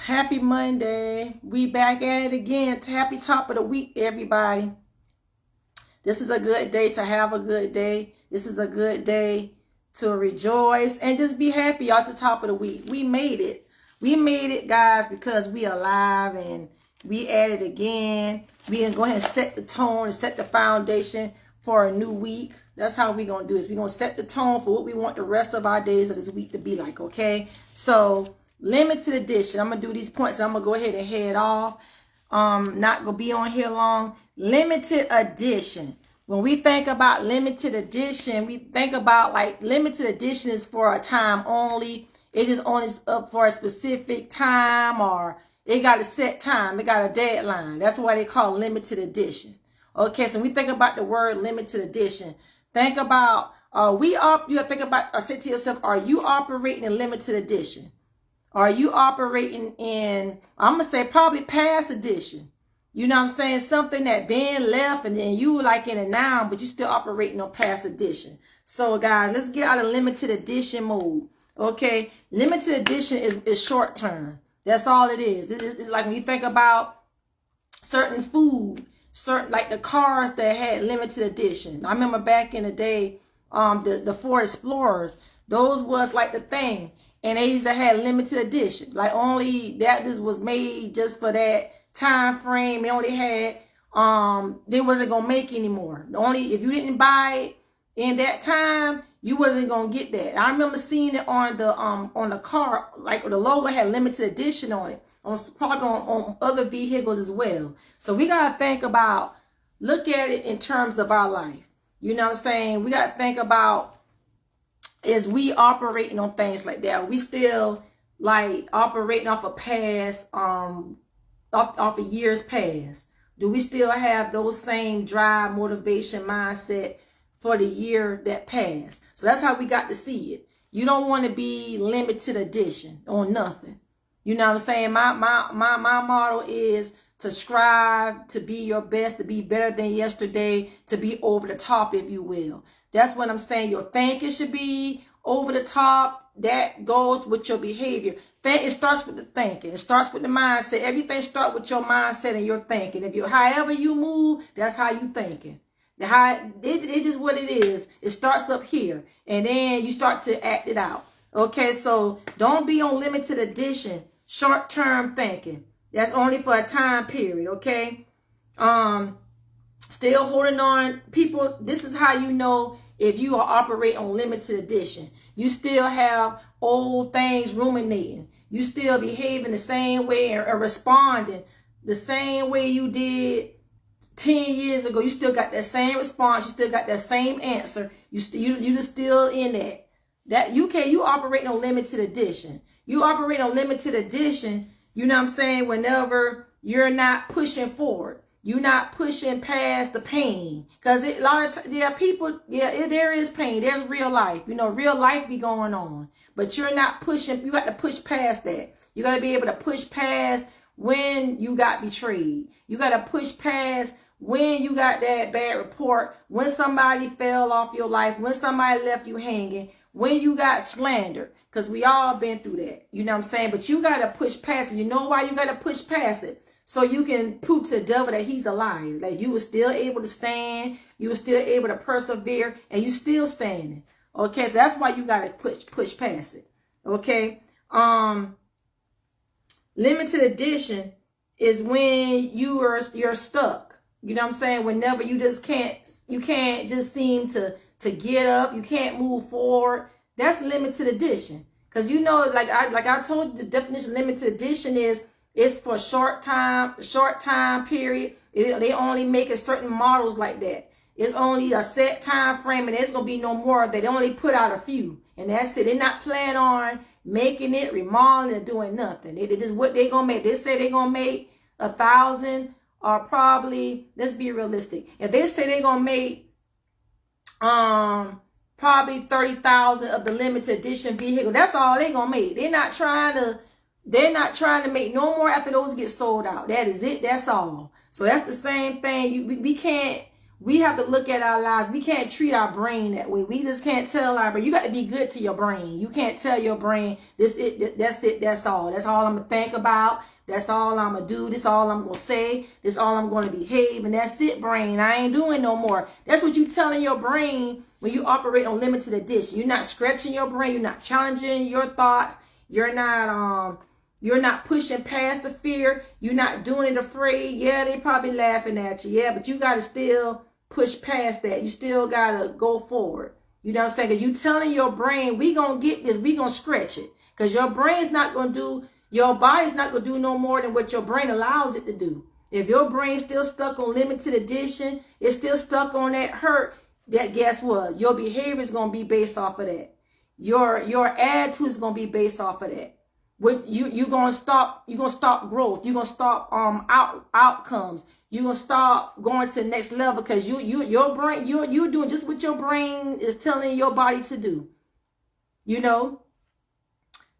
Happy Monday. We back at it again. Happy top of the week, everybody. This is a good day to have a good day. This is a good day to rejoice and just be happy. Y'all, it's the top of the week. We made it. We made it, guys, because we alive and we at it again. We gonna go ahead and set the tone and set the foundation for a new week. That's how we gonna do this. We gonna set the tone for what we want the rest of our days of this week to be like, okay? So limited edition. I'm gonna do these points and I'm gonna go ahead and head off. Not gonna be on here long. Limited edition. When we think about limited edition, we think about like limited edition is for a time only. It is only up for a specific time, or it got a set time. It got a deadline. That's why they call limited edition. Okay, so we think about the word limited edition. Think about you gotta think about or say to yourself, are you operating in limited edition? Are you operating in, I'm going to say probably past edition? You know what I'm saying? Something that been left and then you like in a noun, but you still operating on past edition. So guys, let's get out of limited edition mode. Okay. Limited edition is short term. That's all it is. It's like when you think about certain food, certain like the cars that had limited edition. I remember back in the day, the Ford Explorers, those was like the thing. And they used to have limited edition. Like only that this was made just for that time frame. They only had, they wasn't going to make anymore. Only if you didn't buy it in that time, you wasn't going to get that. I remember seeing it on the car, like the logo had limited edition on it. Probably on other vehicles as well. So we got to think about, look at it in terms of our life. You know what I'm saying? We got to think about, is we operating on things like that? We still like operating off of past, off of years past? Do we still have those same drive, motivation, mindset for the year that passed? So that's how we got to see it. You don't want to be limited edition on nothing. You know what I'm saying? My motto is to strive to be your best, to be better than yesterday, to be over the top, if you will. That's what I'm saying. Your thinking should be over the top. That goes with your behavior. It starts with the thinking. It starts with the mindset. Everything starts with your mindset and your thinking. However you move, that's how you thinking. It is what it is. It starts up here, and then you start to act it out. Okay, so don't be on limited edition, short-term thinking. That's only for a time period. Okay. Still holding on, people. This is how you know if you are operating on limited edition. You still have old things ruminating. You still behaving the same way and responding the same way you did 10 years ago. You still got that same response. You still got that same answer. You just still in that. That you operating on limited edition. You operate on limited edition. You know what I'm saying? Whenever you're not pushing forward. You're not pushing past the pain. Because a lot of people, there is pain. There's real life. You know, real life be going on. But you're not pushing. You got to push past that. You got to be able to push past when you got betrayed. You got to push past when you got that bad report. When somebody fell off your life. When somebody left you hanging. When you got slandered. Because we all been through that. You know what I'm saying? But you got to push past it. You know why you got to push past it? So you can prove to the devil that he's a liar. Like you were still able to stand. You were still able to persevere. And you still standing. Okay. So that's why you got to push past it. Okay. Limited edition is when you're stuck. You know what I'm saying? Whenever you can't just seem to get up. You can't move forward. That's limited edition. Because you know, like I told you, the definition of limited edition is it's for short time period. They only make a certain models like that. It's only a set time frame, and there's gonna be no more of that. They only put out a few, and that's it. They're not planning on making it, remodeling, and doing nothing. They just what they gonna make. They say they're gonna make 1,000, or probably, let's be realistic. If they say they're gonna make probably 30,000 of the limited edition vehicle, that's all they're gonna make. They're not trying to make no more after those get sold out. That is it. That's all. So that's the same thing. We have to look at our lives. We can't treat our brain that way. We just can't tell our brain. You got to be good to your brain. You can't tell your brain, that's it, that's all. That's all I'm going to think about. That's all I'm going to do. This all I'm going to say. This all I'm going to behave. And that's it, brain. I ain't doing no more. That's what you telling your brain when you operate on limited edition. You're not stretching your brain. You're not challenging your thoughts. You're not pushing past the fear. You're not doing it afraid. Yeah, they probably laughing at you. Yeah, but you got to still push past that. You still got to go forward. You know what I'm saying? Because you telling your brain, we going to get this. We going to stretch it. Because your brain's not going to do, your body's not going to do no more than what your brain allows it to do. If your brain's still stuck on limited edition, it's still stuck on that hurt, that guess what? Your behavior is going to be based off of that. Your attitude is going to be based off of that. What you're gonna stop growth. You're gonna stop outcomes. You're gonna stop going to the next level because your brain you're doing just what your brain is telling your body to do. You know,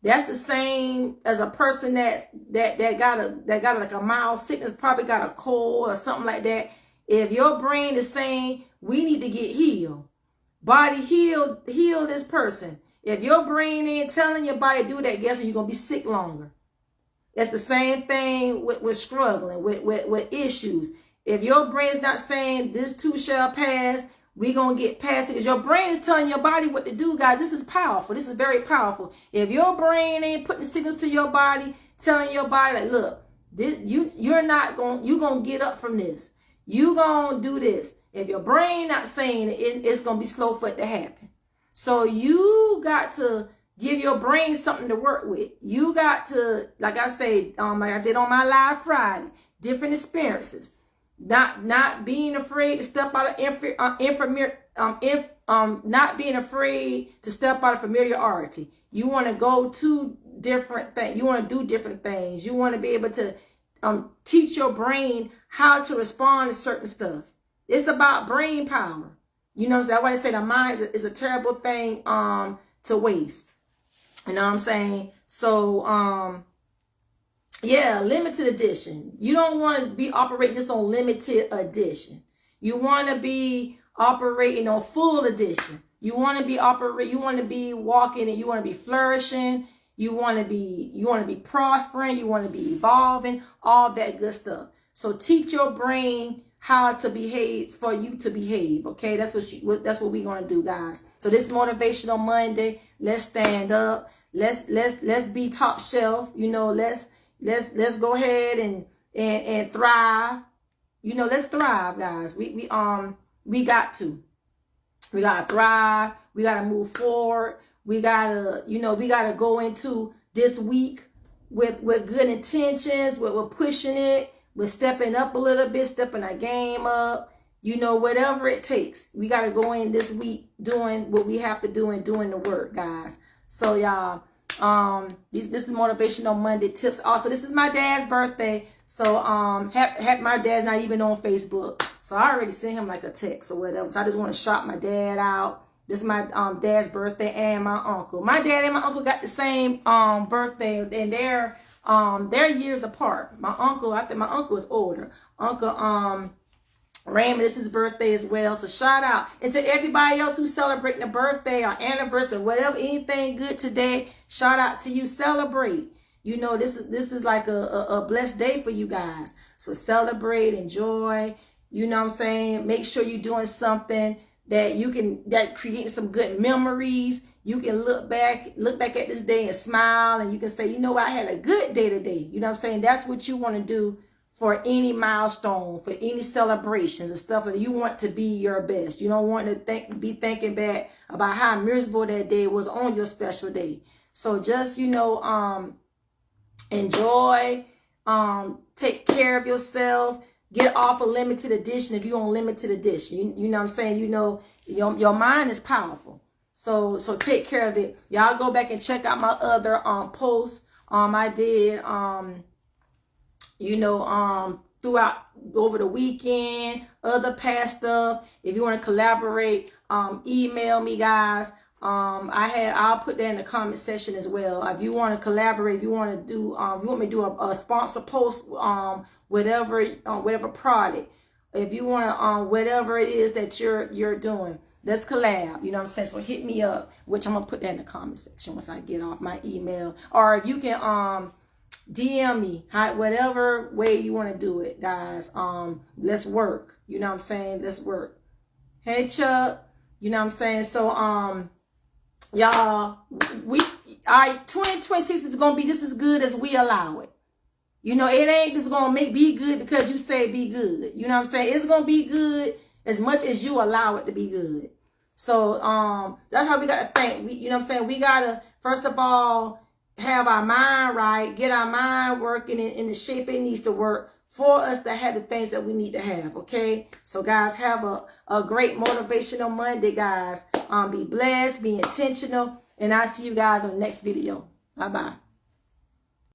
that's the same as a person that got like a mild sickness, probably got a cold or something like that. If your brain is saying we need to get healed, body heal this person. If your brain ain't telling your body to do that, guess what? You're going to be sick longer. It's the same thing with struggling, with issues. If your brain's not saying this too shall pass, we're going to get past it. Because your brain is telling your body what to do, guys. This is powerful. This is very powerful. If your brain ain't putting signals to your body, telling your body, like, look, you're going to get up from this. You're going to do this. If your brain not saying it, it's going to be slow for it to happen. So you got to give your brain something to work with. You got to, like I say, like I did on my live Friday, different experiences. Not being afraid to step out of not being afraid to step out of familiarity. You want to go to different things. You want to do different things. You want to be able to teach your brain how to respond to certain stuff. It's about brain power. You know, that's why I say the mind is a terrible thing to waste. You know what I'm saying? So, yeah, limited edition. You don't want to be operating just on limited edition. You want to be operating on full edition. You want to be walking and you want to be flourishing. You want to be prospering. You want to be evolving, all that good stuff. So teach your brain how to behave for you to behave. Okay, that's what we're gonna do, guys. So this Motivational Monday, let's stand up. Let's be top shelf. You know, let's go ahead and thrive. You know, let's thrive, guys. We got to thrive. We gotta move forward. We gotta go into this week with good intentions. We're pushing it. We're stepping up a little bit, stepping our game up, you know, whatever it takes. We got to go in this week doing what we have to do and doing the work, guys. So, y'all, this is Motivational Monday tips. Also, this is my dad's birthday. So, my dad's not even on Facebook. So, I already sent him like a text or whatever. So, I just want to shout my dad out. This is my dad's birthday and my uncle. My dad and my uncle got the same birthday, and they're years apart. I think my uncle is older. Uncle Raymond, this is his birthday as well. So shout out. And to everybody else who's celebrating a birthday or anniversary, whatever, anything good today, shout out to you. Celebrate. You know, this is like a blessed day for you guys. So celebrate, enjoy. You know what I'm saying? Make sure you're doing something that creating some good memories. You can look back at this day and smile, and you can say, you know what, I had a good day today. You know what I'm saying? That's what you want to do for any milestone, for any celebrations and stuff. Like, you want to be your best. You don't want to be thinking back about how miserable that day was on your special day. So just, you know, enjoy, take care of yourself. Get off a limited edition if you're on limited edition. You know what I'm saying? You know, your mind is powerful. So take care of it. Y'all go back and check out my other posts. I did throughout over the weekend, other past stuff. If you want to collaborate, email me, guys. I'll put that in the comment section as well. If you want to collaborate, if you want to do, if you want me to do a sponsor post, whatever product if you want to, whatever it is that you're doing, let's collab. You know what I'm saying? So hit me up, which I'm going to put that in the comment section once I get off my email. Or if you can, DM me, whatever way you want to do it, guys. Let's work. You know what I'm saying? Let's work. Hey, Chuck. You know what I'm saying? So, y'all, 2026 is going to be just as good as we allow it. You know, it ain't just going to be good because you say be good. You know what I'm saying? It's going to be good as much as you allow it to be good. So, that's how we got to think. You know what I'm saying? We got to, first of all, have our mind right, get our mind working in the shape it needs to work for us to have the things that we need to have, okay? So, guys, have a great Motivational Monday, guys. Be blessed, be intentional, and I'll see you guys on the next video. Bye-bye.